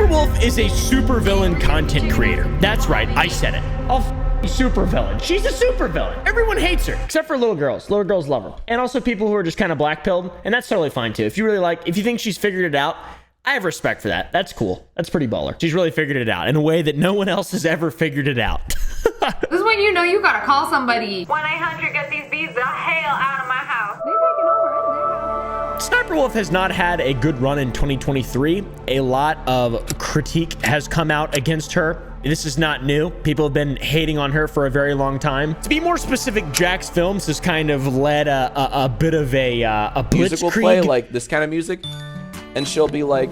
Sssniperwolf is a supervillain content creator. That's right, I said it. Supervillain. She's a supervillain. Everyone hates her, except for little girls. Little girls love her. And also people who are just kind of black-pilled, and that's totally fine too. If you think she's figured it out, I have respect for that. That's cool. That's pretty baller. She's really figured it out in a way that no one else has ever figured it out. This is when you know you gotta call somebody. 1-800, get these bees the hell out of my house. They're taking over, isn't it? Sssniperwolf has not had a good run in 2023. A lot of critique has come out against her. This is not new. People have been hating on her for a very long time. To be more specific, Jax Films has kind of led a bit of a blitzkrieg. Music will play like this kind of music, and she'll be like,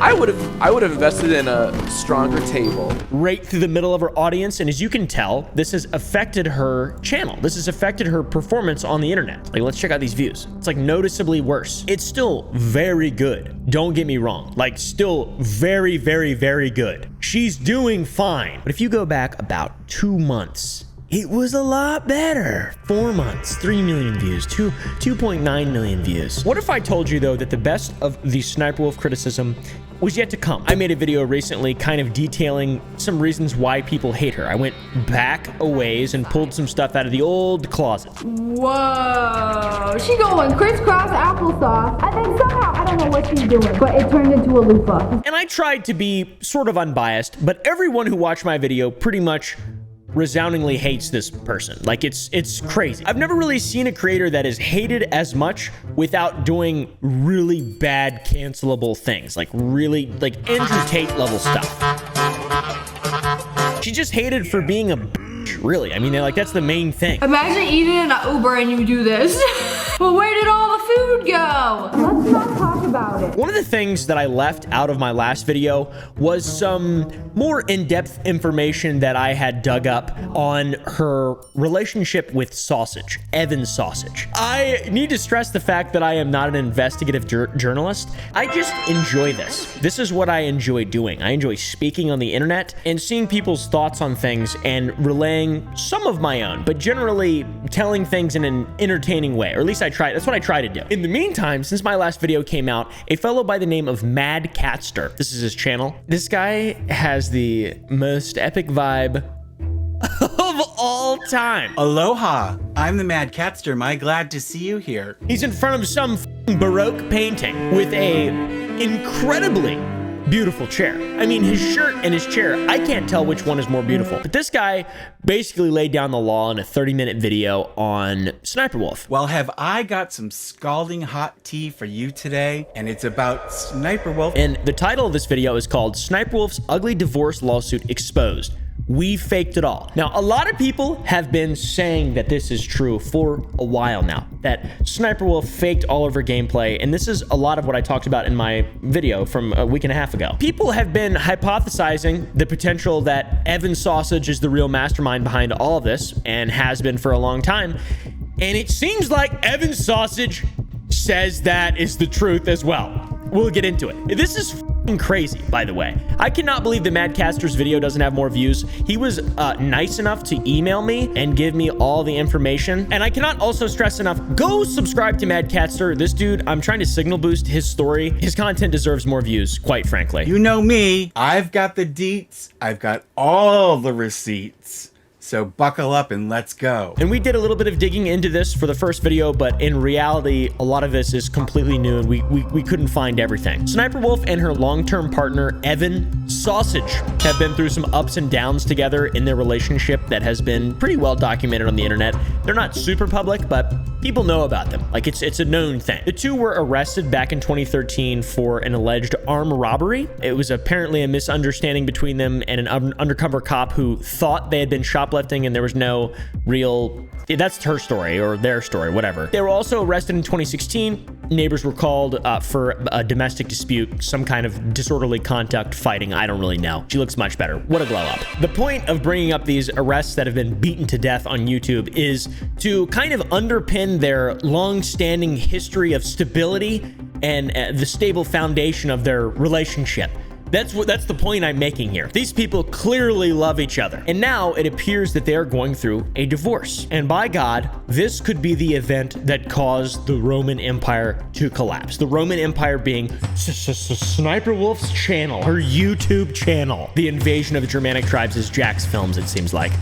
I would have invested in a stronger table. Right through the middle of her audience, and as you can tell, this has affected her channel. This has affected her performance on the internet. Like, let's check out these views. It's like noticeably worse. It's still very good. Don't get me wrong. Like, still very, very, very good. She's doing fine. But if you go back about 2 months, it was a lot better. 4 months, 3 million views, 2.9 million views. What if I told you, though, that the best of the Sssniperwolf criticism was yet to come? I made a video recently kind of detailing some reasons why people hate her. I went back a ways and pulled some stuff out of the old closet. Whoa, she going crisscross applesauce. I think somehow, I don't know what she's doing, but it turned into a loofah. And I tried to be sort of unbiased, but everyone who watched my video pretty much resoundingly hates this person. Like, it's crazy. I've never really seen a creator that is hated as much without doing really bad cancelable things, like really like Andrew Tate level stuff. She just hated for being a bitch, really. I mean, that's the main thing. Imagine eating in an Uber and you do this. Well, where did all the food go? Let's not talk about it. One of the things that I left out of my last video was some more in-depth information that I had dug up on her relationship with Sausage, Evan Sausage. I need to stress the fact that I am not an investigative journalist. I just enjoy this. This is what I enjoy doing. I enjoy speaking on the internet and seeing people's thoughts on things and relaying some of my own, but generally telling things in an entertaining way, or at least that's what I try to do. In the meantime, since my last video came out, a fellow by the name of Mad Catster, this is his channel. This guy has the most epic vibe of all time. Aloha, I'm the Mad Catster. Am I glad to see you here? He's in front of some Baroque painting with a incredibly beautiful chair. I mean, his shirt and his chair, I can't tell which one is more beautiful. But this guy basically laid down the law in a 30-minute video on Sssniperwolf. Well, have I got some scalding hot tea for you today, and it's about Sssniperwolf. And the title of this video is called Sssniperwolf's Ugly Divorce Lawsuit Exposed. We faked it all. Now, a lot of people have been saying that this is true for a while now, that Sssniperwolf faked all of her gameplay, and this is a lot of what I talked about in my video from a week and a half ago. People have been hypothesizing the potential that Evan Sausage is the real mastermind behind all of this, and has been for a long time, and it seems like Evan Sausage says that is the truth as well. We'll get into it. This is crazy, by the way. I cannot believe that Mad Catster's video doesn't have more views. He was nice enough to email me and give me all the information. And I cannot also stress enough, go subscribe to Mad Catster. This dude, I'm trying to signal boost his story. His content deserves more views, quite frankly. You know me. I've got the deets. I've got all the receipts. So buckle up and let's go. And we did a little bit of digging into this for the first video, but in reality, a lot of this is completely new and we couldn't find everything. Sssniperwolf and her long-term partner, Evan Sausage, have been through some ups and downs together in their relationship that has been pretty well documented on the internet. They're not super public, but people know about them. Like, it's a known thing. The two were arrested back in 2013 for an alleged armed robbery. It was apparently a misunderstanding between them and an undercover cop who thought they had been shoplifting, and there was no real... That's her story, or their story, whatever. They were also arrested in 2016. Neighbors were called for a domestic dispute, some kind of disorderly conduct fighting. I don't really know. She looks much better. What a glow up. The point of bringing up these arrests that have been beaten to death on YouTube is to kind of underpin their long-standing history of stability and the stable foundation of their relationship. That's the point I'm making here. These people clearly love each other. And now it appears that they are going through a divorce. And by God, this could be the event that caused the Roman Empire to collapse. The Roman Empire being Sssniperwolf's channel, her YouTube channel. The invasion of the Germanic tribes is Jack's films, it seems like.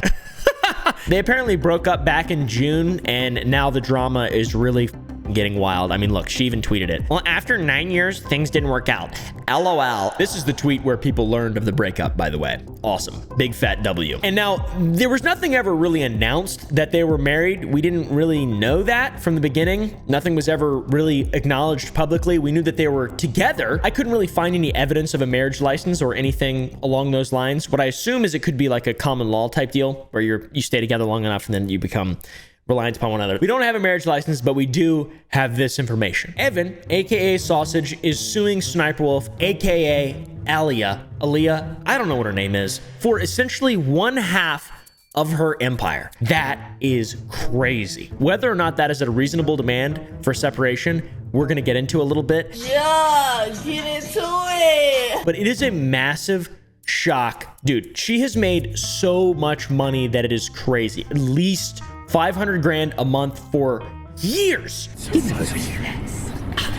They apparently broke up back in June, and now the drama is really getting wild. I mean, look, she even tweeted it. Well, after 9 years, things didn't work out. LOL. This is the tweet where people learned of the breakup, by the way. Awesome. Big fat W. And now, there was nothing ever really announced that they were married. We didn't really know that from the beginning. Nothing was ever really acknowledged publicly. We knew that they were together. I couldn't really find any evidence of a marriage license or anything along those lines. What I assume is it could be like a common law type deal where you stay together long enough and then you become reliant upon one another. We don't have a marriage license, but we do have this information. Evan, aka Sausage, is suing Sniperwolf, aka Aaliyah, I don't know what her name is, for essentially one half of her empire. That is crazy. Whether or not that is a reasonable demand for separation, we're gonna get into a little bit. Yeah, get into it. But it is a massive shock. Dude, she has made so much money that it is crazy. At least 500 grand a month for years.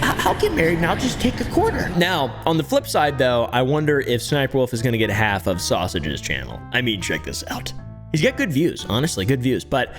I'll get married and I'll just take a quarter. Now, on the flip side though, I wonder if Sniperwolf is gonna get half of Sausage's channel. I mean, check this out. He's got good views, honestly, good views, but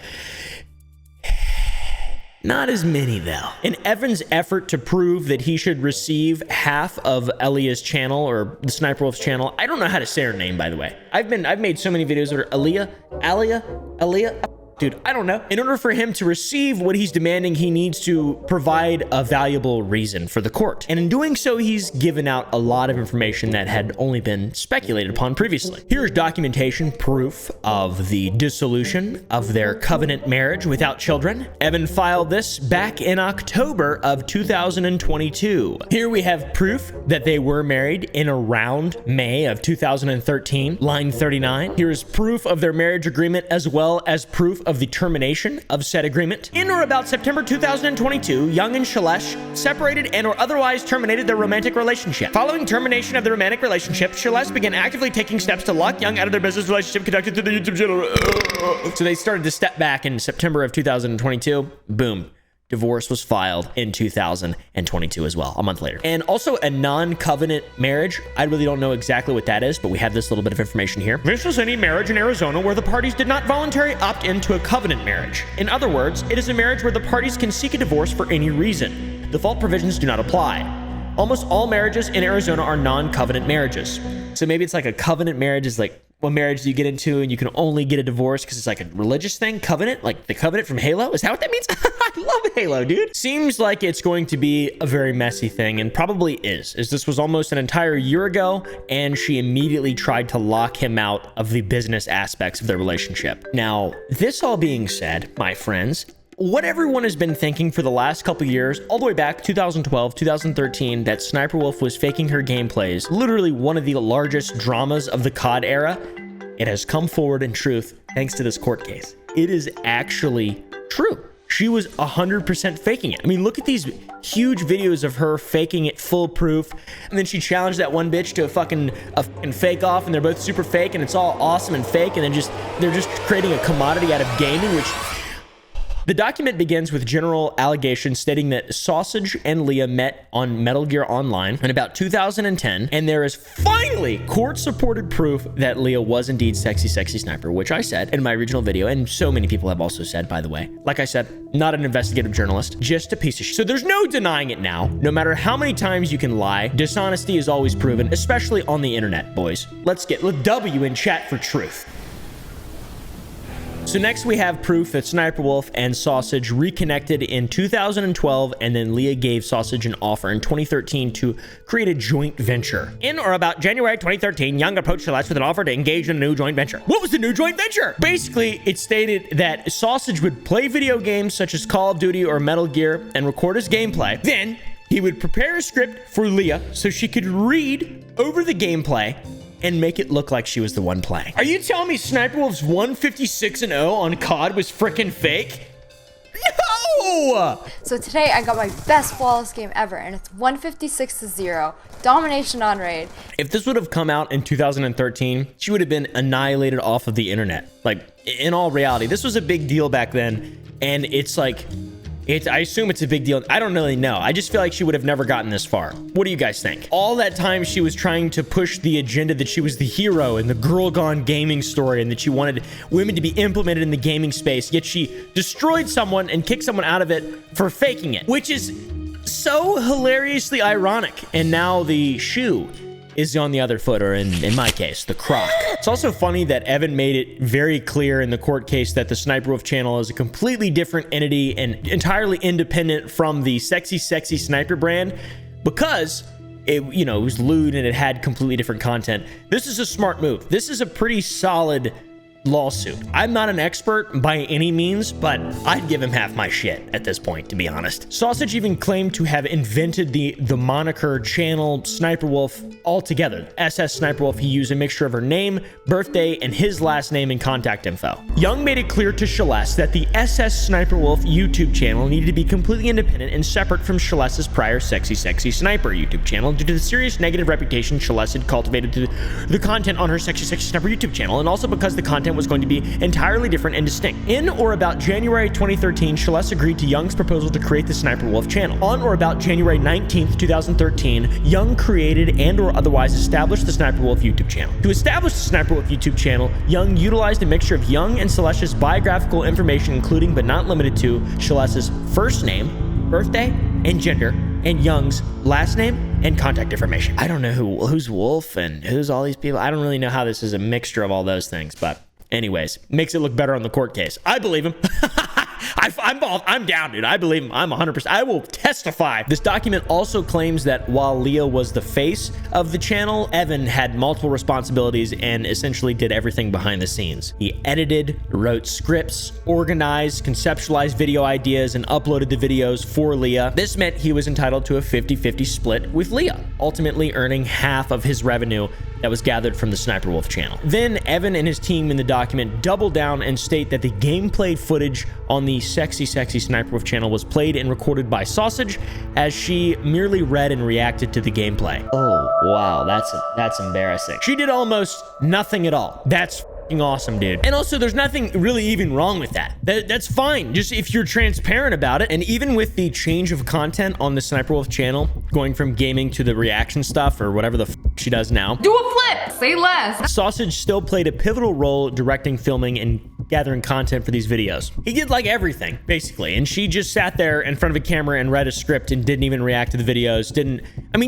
not as many though. In Evan's effort to prove that he should receive half of Aaliyah's channel or the Sniperwolf's channel, I don't know how to say her name, by the way. I've made so many videos with her. Aaliyah. Dude, I don't know. In order for him to receive what he's demanding, he needs to provide a valuable reason for the court. And in doing so, he's given out a lot of information that had only been speculated upon previously. Here's documentation, proof of the dissolution of their covenant marriage without children. Evan filed this back in October of 2022. Here we have proof that they were married in around May of 2013, line 39. Here is proof of their marriage agreement as well as proof of the termination of said agreement. In or about September 2022, Young and Shailesh separated and or otherwise terminated their romantic relationship. Following termination of the romantic relationship, Shailesh began actively taking steps to lock Young out of their business relationship conducted through the YouTube channel. So they started to step back in September of 2022. Boom. Divorce was filed in 2022 as well, a month later. And also a non-covenant marriage. I really don't know exactly what that is, but we have this little bit of information here. This is any marriage in Arizona where the parties did not voluntarily opt into a covenant marriage. In other words, it is a marriage where the parties can seek a divorce for any reason. Default provisions do not apply. Almost all marriages in Arizona are non-covenant marriages. So maybe it's like a covenant marriage is like what marriage do you get into and you can only get a divorce because it's like a religious thing? Covenant? Like the covenant from Halo? Is that what that means? I love Halo, dude. Seems like it's going to be a very messy thing, and probably is, as this was almost an entire year ago, and she immediately tried to lock him out of the business aspects of their relationship. Now, this all being said, my friends, what everyone has been thinking for the last couple years, all the way back 2012, 2013, that Sniperwolf was faking her gameplays, literally one of the largest dramas of the COD era, it has come forward in truth thanks to this court case. It is actually true. She was 100% faking it. I mean, look at these huge videos of her faking it foolproof. And then she challenged that one bitch to a fucking fake off, and they're both super fake, and it's all awesome and fake, and then they're just creating a commodity out of gaming, which... The document begins with general allegations stating that Sausage and Leah met on Metal Gear Online in about 2010, and there is finally court-supported proof that Leah was indeed Sexy Sniper, which I said in my original video, and so many people have also said, by the way. Like I said, not an investigative journalist, just a piece of shit. So there's no denying it now. No matter how many times you can lie, dishonesty is always proven, especially on the internet, boys. Let's get a W in chat for truth. So next we have proof that Sniperwolf and Sausage reconnected in 2012, and then Leah gave Sausage an offer in 2013 to create a joint venture. In or about January 2013, Young approached Shailesh with an offer to engage in a new joint venture. What was the new joint venture? Basically, it stated that Sausage would play video games such as Call of Duty or Metal Gear and record his gameplay. Then he would prepare a script for Leah so she could read over the gameplay and make it look like she was the one playing. Are you telling me Sniperwolf's 156-0 on COD was freaking fake? go! So today I got my best flawless game ever, and it's 156-0, domination on raid. If this would have come out in 2013, she would have been annihilated off of the internet. Like, in all reality, this was a big deal back then, and it's like, I assume it's a big deal. I don't really know. I just feel like she would have never gotten this far. What do you guys think? All that time she was trying to push the agenda that she was the hero in the Girl Gone gaming story and that she wanted women to be implemented in the gaming space, yet she destroyed someone and kicked someone out of it for faking it, which is so hilariously ironic. And now the shoe is on the other foot, or in my case, the croc. It's also funny that Evan made it very clear in the court case that the Sssniperwolf channel is a completely different entity and entirely independent from the Sexy Sniper brand, because it was lewd and it had completely different content. This is a smart move. This is a pretty solid lawsuit. I'm not an expert by any means, but I'd give him half my shit at this point, to be honest. Sausage even claimed to have invented the moniker channel Sniperwolf altogether. Sssniperwolf, he used a mixture of her name, birthday, and his last name and contact info. Young made it clear to Celeste that the Sssniperwolf YouTube channel needed to be completely independent and separate from Celeste's prior Sexy Sniper YouTube channel due to the serious negative reputation Celeste had cultivated to the content on her Sexy Sniper YouTube channel, and also because the content was going to be entirely different and distinct. In or about January 2013, Celeste agreed to Young's proposal to create the Sniperwolf channel. On or about January 19th, 2013, Young created and or otherwise established the Sniperwolf YouTube channel. To establish the Sniperwolf YouTube channel, Young utilized a mixture of Young and Celeste's biographical information, including but not limited to Celeste's first name, birthday, and gender, and Young's last name and contact information. I don't know who's Wolf and who's all these people. I don't really know how this is a mixture of all those things, but anyways, makes it look better on the court case. I believe him. I'm down, dude. I believe him. I'm 100%. I will testify. This document also claims that while Leah was the face of the channel, Evan had multiple responsibilities and essentially did everything behind the scenes. He edited, wrote scripts, organized, conceptualized video ideas, and uploaded the videos for Leah. This meant he was entitled to a 50-50 split with Leah, ultimately earning half of his revenue that was gathered from the Sniperwolf channel. Then Evan and his team in the document double down and state that the gameplay footage on the Sexy Sniperwolf channel was played and recorded by Sausage, as she merely read and reacted to the gameplay. Oh, wow, that's embarrassing. She did almost nothing at all. That's awesome, dude. And also, there's nothing really even wrong with that. That's fine, just if you're transparent about it. And even with the change of content on the Sniperwolf channel, going from gaming to the reaction stuff or whatever the she does now, Do a flip! Say less! Sausage still played a pivotal role directing, filming, and gathering content for these videos. He did like everything, basically, and she just sat there in front of a camera and read a script and didn't even react to the videos.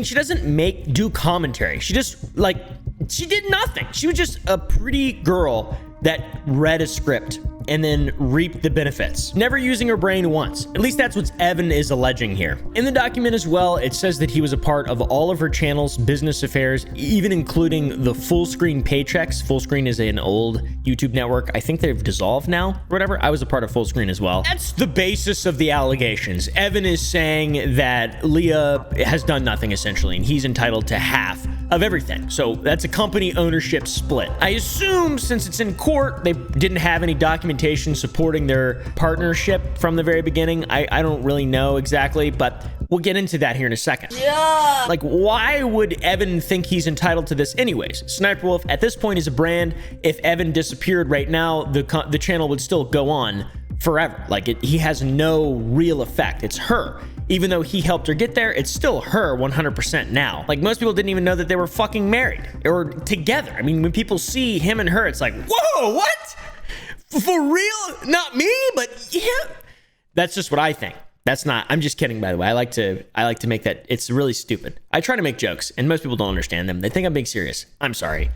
She doesn't do commentary. She did nothing. She was just a pretty girl that read a script and then reaped the benefits, never using her brain once. At least that's what Evan is alleging here. In the document as well, it says that he was a part of all of her channel's business affairs, even including the Full Screen paychecks. Full Screen is an old YouTube network. I think they've dissolved now or whatever. I was a part of Full Screen as well. That's the basis of the allegations. Evan is saying that Leah has done nothing essentially, and he's entitled to half of everything. So that's a company ownership split. I assume since it's in court, they didn't have any documentation supporting their partnership from the very beginning. I don't really know exactly, but we'll get into that here in a second. Yeah. Like, why would Evan think he's entitled to this anyways? Sniperwolf at this point is a brand. If Evan disappeared right now, the channel would still go on forever. He has no real effect. It's her. Even though he helped her get there, it's still her 100% now. Most people didn't even know that they were fucking married or together. When people see him and her, it's like, whoa, what? For real? Not me, but yeah. That's just what I think. That's not, I'm just kidding, by the way. I like to make that, it's really stupid. I try to make jokes and most people don't understand them. They think I'm being serious. I'm sorry.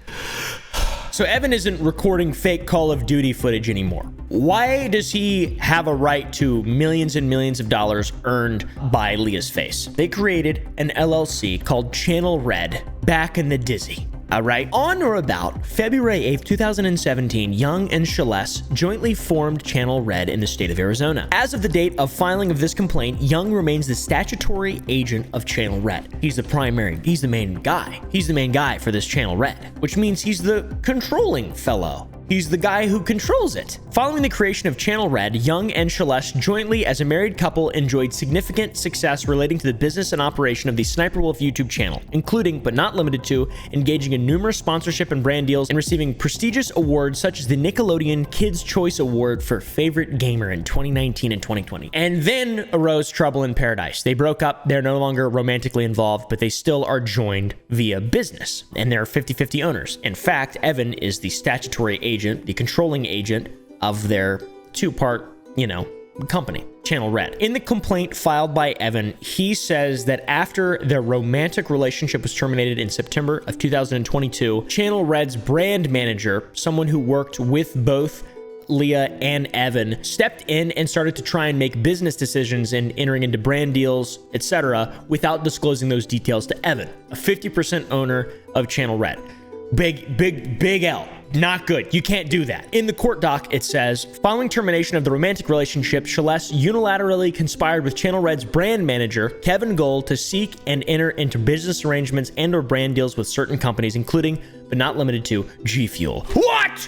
So Evan isn't recording fake Call of Duty footage anymore. Why does he have a right to millions and millions of dollars earned by Leah's face? They created an LLC called Channel Red back in the Dizzy. All right. On or about February 8th, 2017, Young and Celeste jointly formed Channel Red in the state of Arizona. As of the date of filing of this complaint, Young remains the statutory agent of Channel Red. He's the main guy. He's the main guy for this Channel Red, which means he's the controlling fellow He's the guy who controls it. Following the creation of Channel Red, Young and Celeste jointly as a married couple enjoyed significant success relating to the business and operation of the Sssniperwolf YouTube channel, including, but not limited to, engaging in numerous sponsorship and brand deals and receiving prestigious awards such as the Nickelodeon Kids' Choice Award for Favorite Gamer in 2019 and 2020. And then arose trouble in paradise. They broke up, they're no longer romantically involved, but they still are joined via business, and they're 50-50 owners. In fact, Evan is the statutory agent, the controlling agent of their two-part, company, Channel Red. In the complaint filed by Evan, he says that after their romantic relationship was terminated in September of 2022, Channel Red's brand manager, someone who worked with both Leah and Evan, stepped in and started to try and make business decisions and entering into brand deals, etc., without disclosing those details to Evan, a 50% owner of Channel Red. Big L. Not good. You can't do that. In the court doc, it says, following termination of the romantic relationship, Celeste unilaterally conspired with Channel Red's brand manager, Kevin Gold, to seek and enter into business arrangements and or brand deals with certain companies, including, but not limited to, G Fuel. What?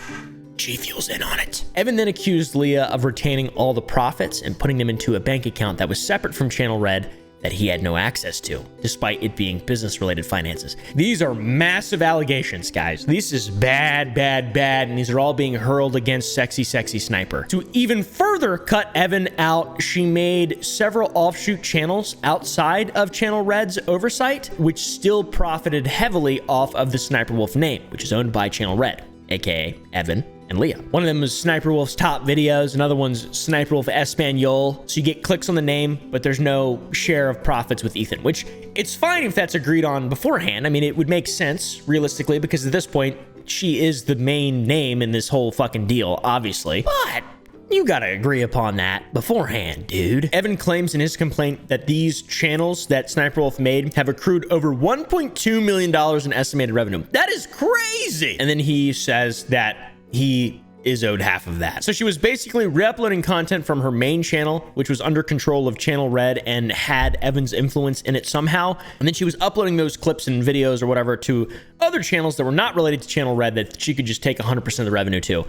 G Fuel's in on it. Evan then accused Leah of retaining all the profits and putting them into a bank account that was separate from Channel Red that he had no access to, despite it being business-related finances. These are massive allegations, guys. This is bad, and these are all being hurled against Sexy Sniper. To even further cut Evan out, she made several offshoot channels outside of Channel Red's oversight, which still profited heavily off of the Sssniperwolf name, which is owned by Channel Red, aka Evan and Leah. One of them is Sssniperwolf's top videos. Another one's Sssniperwolf Espanol. So you get clicks on the name, but there's no share of profits with Ethan, which it's fine if that's agreed on beforehand. I mean, it would make sense realistically because at this point, she is the main name in this whole fucking deal, obviously. But you gotta agree upon that beforehand, dude. Evan claims in his complaint that these channels that Sssniperwolf made have accrued over $1.2 million in estimated revenue. That is crazy. And then he says that he is owed half of that. So she was basically re-uploading content from her main channel, which was under control of Channel Red and had Evan's influence in it somehow. And then she was uploading those clips and videos or whatever to other channels that were not related to Channel Red that she could just take 100% of the revenue to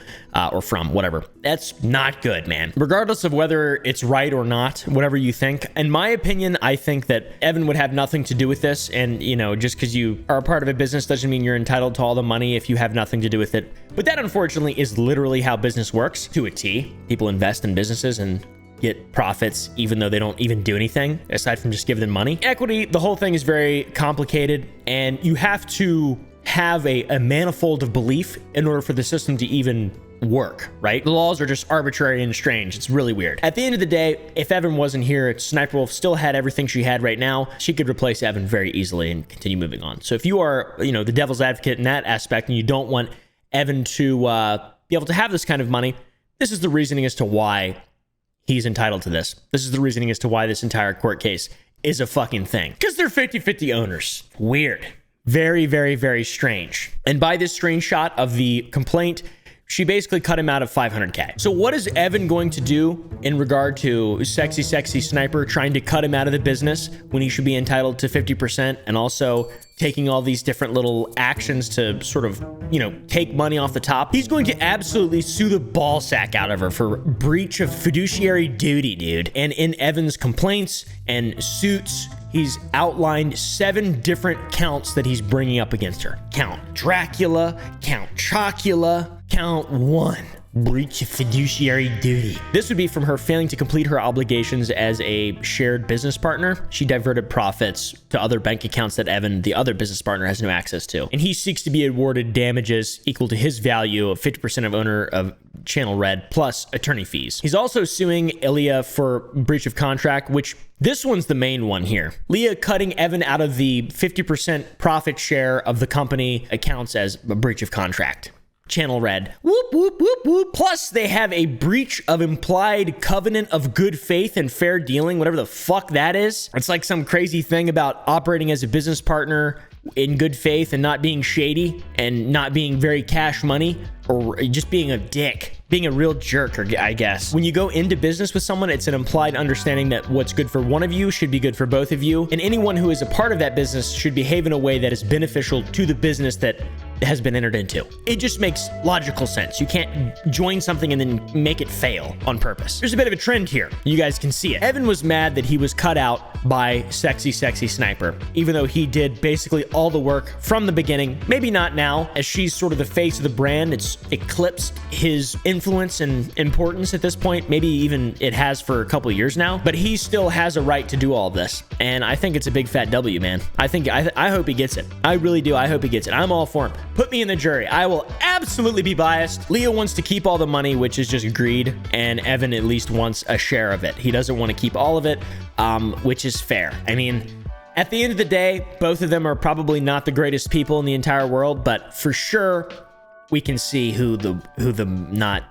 or from, whatever. That's not good, man. Regardless of whether it's right or not, whatever you think, in my opinion, I think that Evan would have nothing to do with this. And, just because you are a part of a business doesn't mean you're entitled to all the money if you have nothing to do with it. But that, unfortunately, is literally how business works to a T. People invest in businesses and get profits even though they don't even do anything aside from just give them money. Equity, the whole thing is very complicated, and you have to have a manifold of belief in order for the system to even work, right? The laws are just arbitrary and strange. It's really weird. At the end of the day, if Evan wasn't here, Sssniperwolf still had everything she had right now. She could replace Evan very easily and continue moving on. So if you are, the devil's advocate in that aspect and you don't want Evan to be able to have this kind of money, this is the reasoning as to why he's entitled to this. This is the reasoning as to why this entire court case is a fucking thing. Because they're 50-50 owners. Weird. Very, very, very strange. And by this screenshot of the complaint, she basically cut him out of 500K. So what is Evan going to do in regard to Sexy Sniper trying to cut him out of the business when he should be entitled to 50% and also taking all these different little actions to sort of, take money off the top? He's going to absolutely sue the ball sack out of her for breach of fiduciary duty, dude. And in Evan's complaints and suits, he's outlined 7 different counts that he's bringing up against her. Count Dracula, Count Chocula, Count 1, breach of fiduciary duty. This would be from her failing to complete her obligations as a shared business partner. She diverted profits to other bank accounts that Evan, the other business partner, has no access to. And he seeks to be awarded damages equal to his value of 50% of owner of Channel Red plus attorney fees. He's also suing Leah for breach of contract, which this one's the main one here. Leah cutting Evan out of the 50% profit share of the company accounts as a breach of contract. Channel Red. Whoop, whoop, whoop, whoop. Plus, they have a breach of implied covenant of good faith and fair dealing, whatever the fuck that is. It's like some crazy thing about operating as a business partner in good faith and not being shady and not being very cash money or just being a dick, being a real jerk, I guess. When you go into business with someone, it's an implied understanding that what's good for one of you should be good for both of you. And anyone who is a part of that business should behave in a way that is beneficial to the business that has been entered into. It just makes logical sense. You can't join something and then make it fail on purpose. There's a bit of a trend here. You guys can see it. Evan was mad that he was cut out by Sexy Sniper, even though he did basically all the work from the beginning. Maybe not now, as she's sort of the face of the brand. It's eclipsed his influence and importance at this point. Maybe even it has for a couple years now, but he still has a right to do all of this. And I think it's a big fat W, man. I hope he gets it. I really do. I hope he gets it. I'm all for him. Put me in the jury. I will absolutely be biased. Leo wants to keep all the money, which is just greed, and Evan at least wants a share of it. He doesn't want to keep all of it, which is fair. I mean, at the end of the day, both of them are probably not the greatest people in the entire world, but for sure, we can see who the not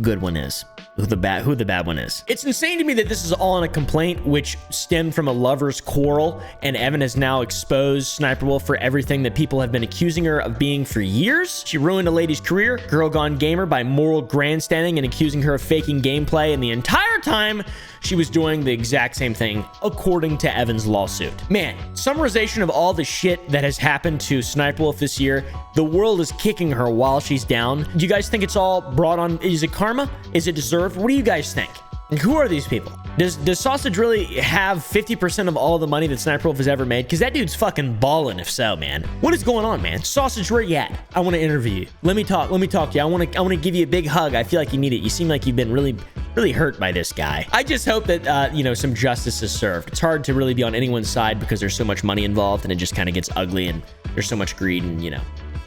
good one is. Who the bad one is. It's insane to me that this is all in a complaint which stemmed from a lover's quarrel, and Evan has now exposed Sniperwolf for everything that people have been accusing her of being for years. She ruined a lady's career, Girl Gone Gamer, by moral grandstanding and accusing her of faking gameplay, and the entire time she was doing the exact same thing according to Evan's lawsuit. Man, summarization of all the shit that has happened to Sniperwolf this year. The world is kicking her while she's down. Do you guys think it's all brought on? Is it karma? Is it deserved? What do you guys think? And who are these people? Does Sausage really have 50% of all the money that Sniperwolf has ever made? Because that dude's fucking balling if so, man. What is going on, man? Sausage, where you at? I want to interview you. Let me talk to you. I want to give you a big hug. I feel like you need it. You seem like you've been really hurt by this guy. I just hope that, you know, some justice is served. It's hard to really be on anyone's side because there's so much money involved and it just kind of gets ugly and there's so much greed and, you know,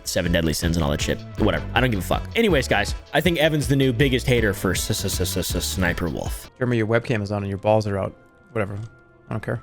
7 deadly sins and all that shit. Whatever. I don't give a fuck. Anyways, guys, I think Evan's the new biggest hater for Sniperwolf. Jeremy, your webcam is on and your balls are out. Whatever. I don't care.